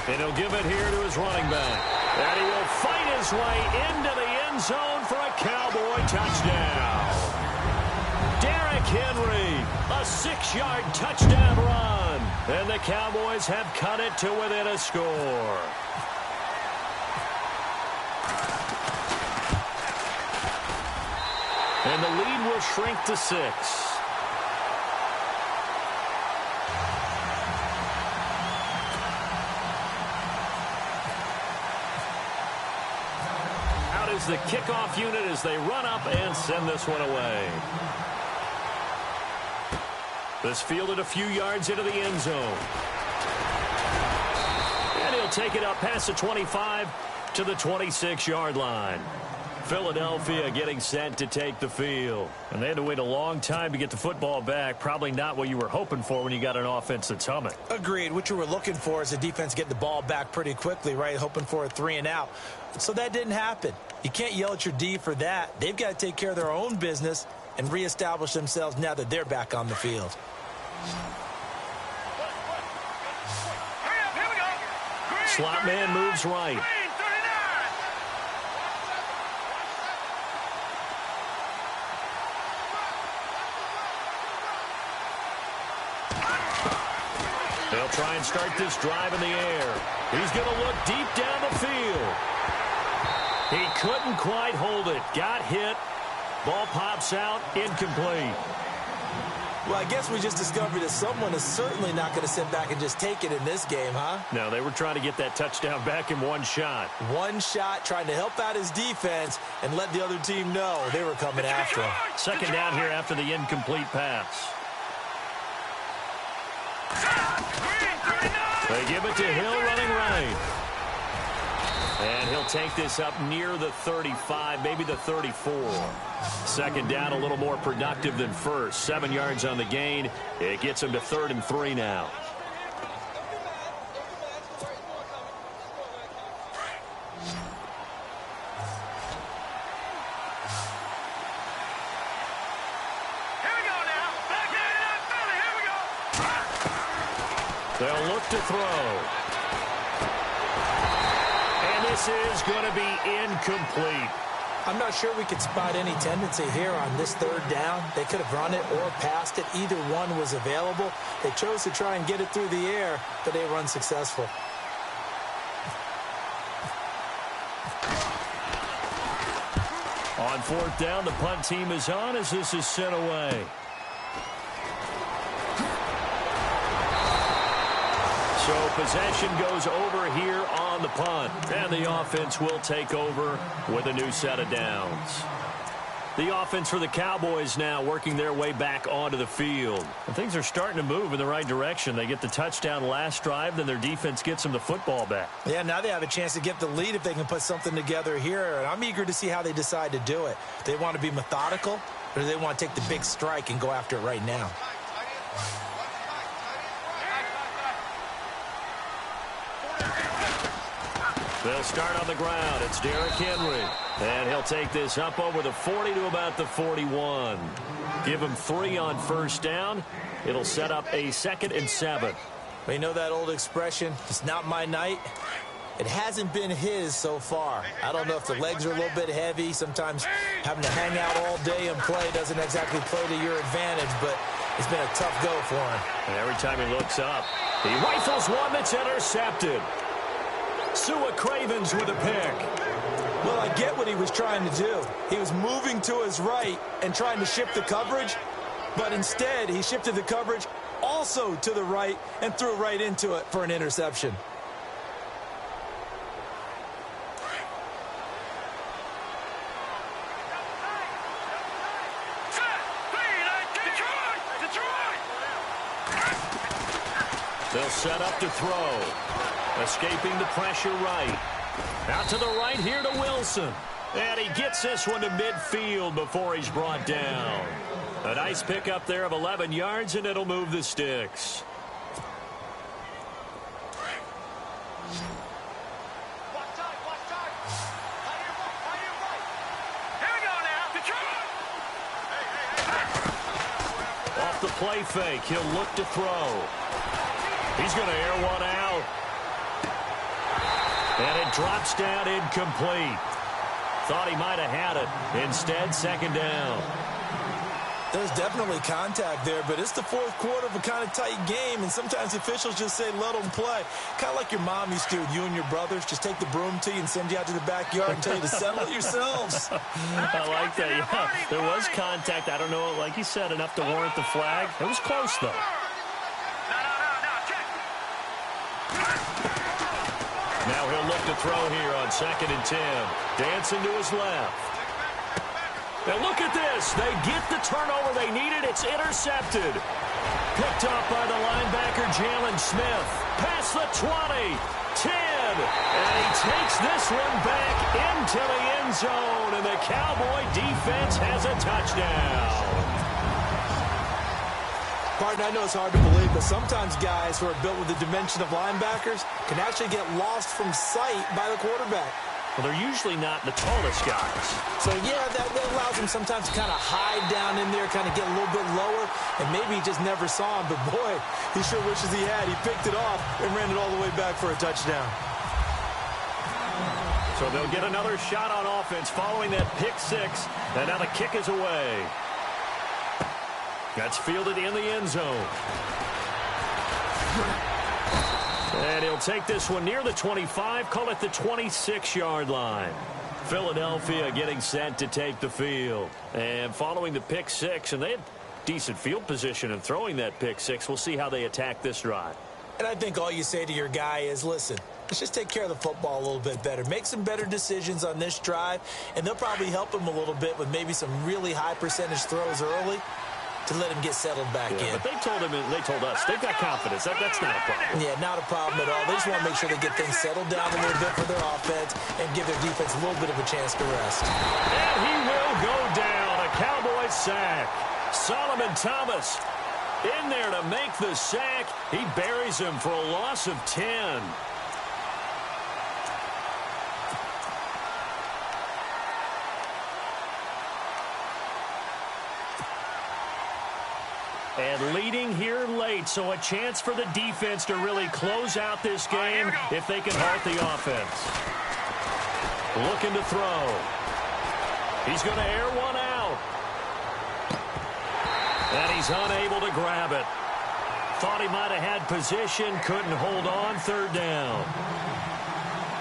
[SPEAKER 1] And he'll give it here to his running back. And he will fight his way into the end zone for a Cowboy touchdown. Derrick Henry, a 6-yard touchdown run. And the Cowboys have cut it to within a score. And the lead will shrink to 6. The kickoff unit as they run up and send this one away. This fielded a few yards into the end zone. And he'll take it up past the 25 to the 26-yard line. Philadelphia getting set to take the field. And they had to wait a long time to get the football back. Probably not what you were hoping for when you got an offense that's humming.
[SPEAKER 2] Agreed. What you were looking for is the defense getting the ball back pretty quickly, right? Hoping for a 3 and out. So that didn't happen. You can't yell at your D for that. They've got to take care of their own business and reestablish themselves now that they're back on the field.
[SPEAKER 1] Slot man moves right. They'll try and start this drive in the air. He's going to look deep down the field. He couldn't quite hold it. Got hit. Ball pops out. Incomplete.
[SPEAKER 2] Well, I guess we just discovered that someone is certainly not going to sit back and just take it in this game, huh?
[SPEAKER 1] No, they were trying to get that touchdown back in one shot.
[SPEAKER 2] One shot, trying to help out his defense and let the other team know they were coming after him.
[SPEAKER 1] 2nd down here after the incomplete pass. They give it to Hill running right. And he'll take this up near the 35, maybe the 34. 2nd down, a little more productive than first. 7 yards on the gain. It gets him to 3rd and 3 now. They'll look to throw. And this is going to be incomplete.
[SPEAKER 2] I'm not sure we could spot any tendency here on this 3rd down. They could have run it or passed it. Either one was available. They chose to try and get it through the air, but they were unsuccessful.
[SPEAKER 1] On 4th down, the punt team is on as this is sent away. So possession goes over here on the punt. And the offense will take over with a new set of downs. The offense for the Cowboys now working their way back onto the field. And things are starting to move in the right direction. They get the touchdown last drive, then their defense gets them the football back.
[SPEAKER 2] Yeah, now they have a chance to get the lead if they can put something together here. And I'm eager to see how they decide to do it. They want to be methodical, or do they want to take the big strike and go after it right now?
[SPEAKER 1] They'll start on the ground. It's Derrick Henry. And he'll take this up over the 40 to about the 41. Give him 3 on first down. It'll set up a 2nd and 7.
[SPEAKER 2] Well, you know that old expression, it's not my night? It hasn't been his so far. I don't know if the legs are a little bit heavy. Sometimes having to hang out all day and play doesn't exactly play to your advantage, but it's been a tough go for him.
[SPEAKER 1] And every time he looks up, he rifles one that's intercepted. Sua Cravens with a pick.
[SPEAKER 2] Well, I get what he was trying to do. He was moving to his right and trying to shift the coverage, but instead he shifted the coverage also to the right and threw right into it for an interception.
[SPEAKER 1] They'll set up to throw. Escaping the pressure right. Out to the right here to Wilson. And he gets this one to midfield before he's brought down. A nice pickup there of 11 yards, and it'll move the sticks. Off the play fake, he'll look to throw. He's going to air one out. And it drops down incomplete. Thought he might have had it. Instead, 2nd down.
[SPEAKER 2] There's definitely contact there, but it's the 4th quarter of a kind of tight game, and sometimes officials just say, let them play. Kind of like your mom used to with you and your brothers. Just take the broom to you and send you out to the backyard and tell you to settle it yourselves.
[SPEAKER 1] I like that, yeah. There was contact. I don't know, like you said, enough to warrant the flag. It was close, though. Now he'll look to throw here on 2nd and 10. Dancing to his left. Now look at this. They get the turnover they needed. It's intercepted. Picked up by the linebacker, Jalen Smith. Past the 20. 10. And he takes this one back into the end zone. And the Cowboy defense has a touchdown.
[SPEAKER 2] Pardon, I know it's hard to believe, but sometimes guys who are built with the dimension of linebackers can actually get lost from sight by the quarterback.
[SPEAKER 1] Well, they're usually not the tallest guys.
[SPEAKER 2] So, yeah, that allows them sometimes to kind of hide down in there, kind of get a little bit lower, and maybe he just never saw him. But, boy, he sure wishes he had. He picked it off and ran it all the way back for a touchdown.
[SPEAKER 1] So they'll get another shot on offense following that pick 6, and now the kick is away. That's fielded in the end zone. And he'll take this one near the 25, call it the 26-yard line. Philadelphia getting set to take the field. And following the pick 6, and they had decent field position in throwing that pick 6. We'll see how they attack this drive.
[SPEAKER 2] And I think all you say to your guy is, listen, let's just take care of the football a little bit better. Make some better decisions on this drive, and they'll probably help him a little bit with maybe some really high percentage throws early to let him get settled back in.
[SPEAKER 1] But they told us, they've got confidence. That's not a problem.
[SPEAKER 2] Yeah, not a problem at all. They just want to make sure they get things settled down a little bit for their offense and give their defense a little bit of a chance to rest.
[SPEAKER 1] And he will go down. A Cowboys sack. Solomon Thomas in there to make the sack. He buries him for a loss of 10. And leading here late, so a chance for the defense to really close out this game if they can halt the offense. Looking to throw. He's going to air one out. And he's unable to grab it. Thought he might have had position, couldn't hold on, 3rd down.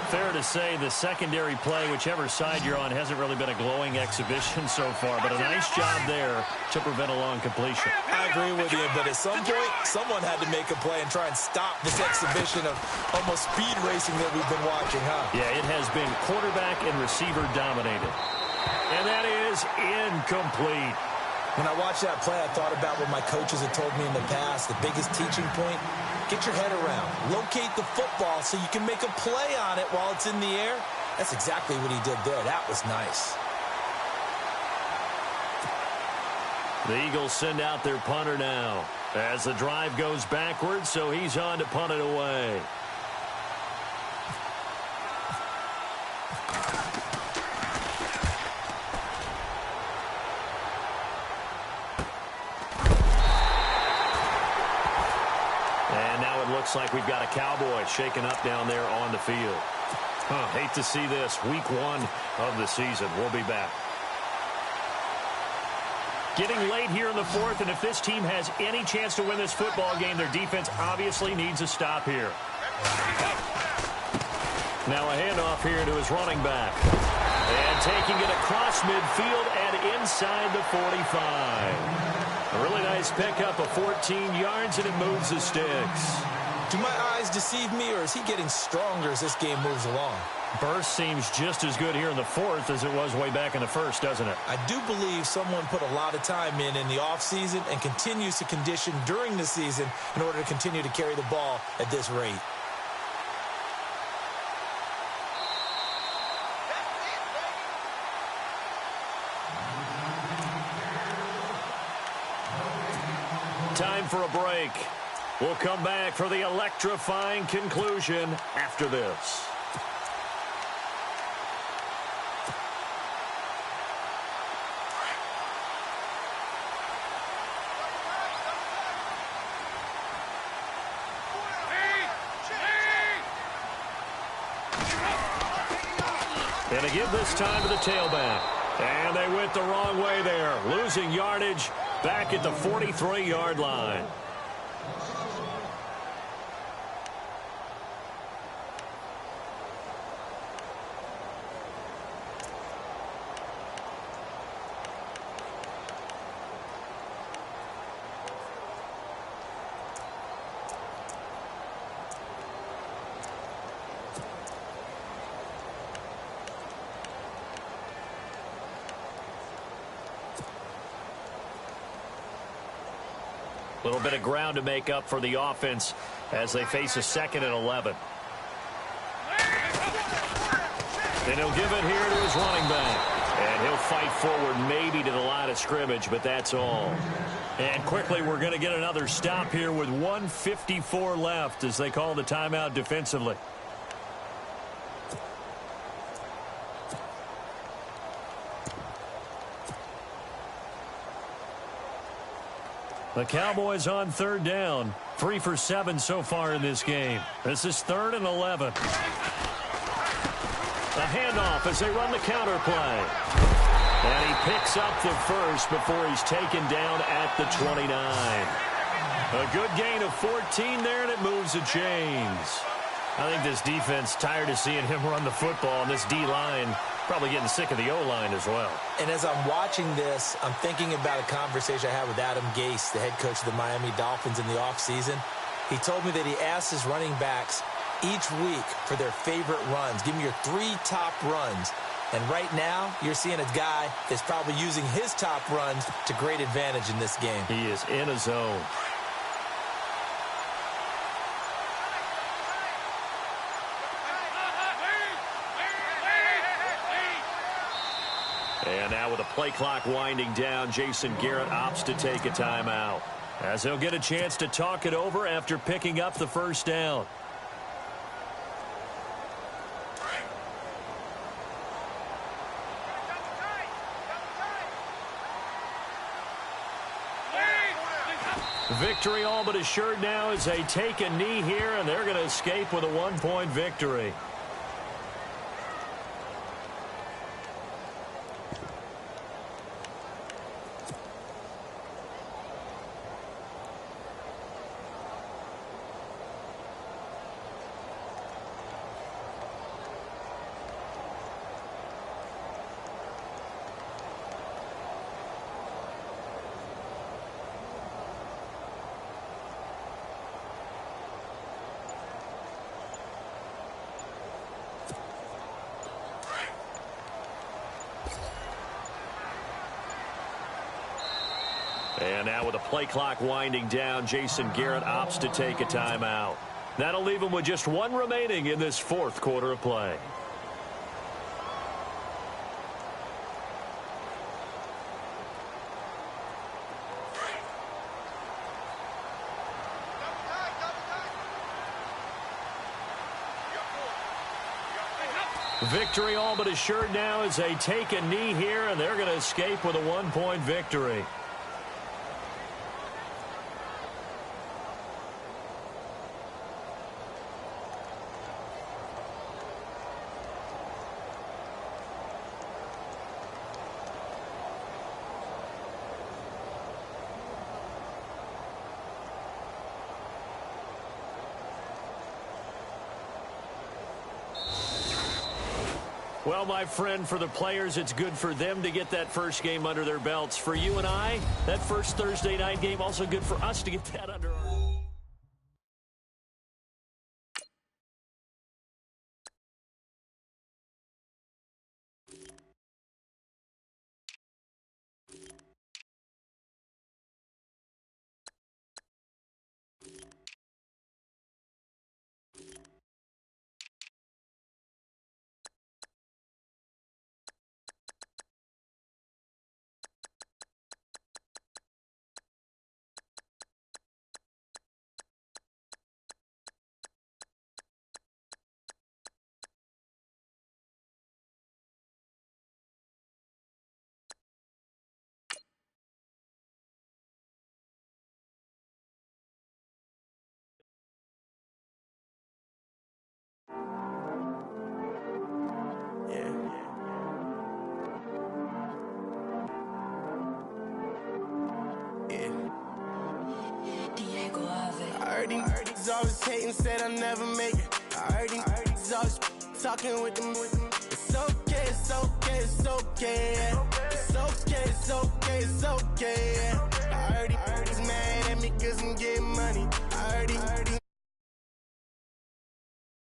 [SPEAKER 1] Fair to say the secondary play, whichever side you're on, hasn't really been a glowing exhibition so far, but a nice job there to prevent a long completion.
[SPEAKER 2] I agree with you, but at some point, someone had to make a play and try and stop this exhibition of almost speed racing that we've been watching, huh?
[SPEAKER 1] Yeah, it has been quarterback and receiver dominated. And that is incomplete.
[SPEAKER 2] When I watched that play, I thought about what my coaches had told me in the past. The biggest teaching point, get your head around. Locate the football so you can make a play on it while it's in the air. That's exactly what he did there. That was nice.
[SPEAKER 1] The Eagles send out their punter now as the drive goes backwards, so he's on to punt it away. And now it looks like we've got a Cowboy shaken up down there on the field. Hate to see this. Week 1 of the season. We'll be back. Getting late here in the fourth, and if this team has any chance to win this football game, their defense obviously needs a stop here. Now a handoff here to his running back. And taking it across midfield and inside the 45. A really nice pickup of 14 yards, and it moves the sticks.
[SPEAKER 2] Do my eyes deceive me, or is he getting stronger as this game moves along?
[SPEAKER 1] Burst seems just as good here in the fourth as it was way back in the first, doesn't it?
[SPEAKER 2] I do believe someone put a lot of time in the offseason and continues to condition during the season in order to continue to carry the ball at this rate.
[SPEAKER 1] Time for a break. We'll come back for the electrifying conclusion after this. And to give this time to the tailback. And they went the wrong way there, losing yardage back at the 43-yard line. A little bit of ground to make up for the offense as they face a 2nd and 11. And he'll give it here to his running back. And he'll fight forward maybe to the line of scrimmage, but that's all. And quickly we're going to get another stop here with 1:54 left as they call the timeout defensively. The Cowboys on 3rd down. 3 for 7 so far in this game. This is 3rd and 11. A handoff as they run the counter play. And he picks up the first before he's taken down at the 29. A good gain of 14 there, and it moves the chains. I think this defense tired of seeing him run the football, and this D-line probably getting sick of the O-line as well.
[SPEAKER 2] And as I'm watching this, I'm thinking about a conversation I had with Adam Gase, the head coach of the Miami Dolphins in the offseason. He told me that he asked his running backs each week for their favorite runs. Give me your 3 top runs. And right now, you're seeing a guy that's probably using his top runs to great advantage in this game.
[SPEAKER 1] He is in a zone. And now with the play clock winding down, Jason Garrett opts to take a timeout, as he'll get a chance to talk it over after picking up the first down. Victory all but assured now as they take a knee here, and they're going to escape with a 1-point victory. And now with the play clock winding down, Jason Garrett opts to take a timeout. That'll leave him with just one remaining in this fourth quarter of play. Victory all but assured now as they take a knee here, and they're going to escape with a one-point victory. Well, my friend, for the players, it's good for them to get that first game under their belts. For you and I, that first Thursday night game, also good for us to get that under our...
[SPEAKER 4] He's always hating, said I'll never make it. I heard he's always talking with them. It's okay, it's okay, it's okay. Yeah. It's okay, it's okay, it's okay. Yeah. I heard he's mad at me cause I'm getting money. I heard he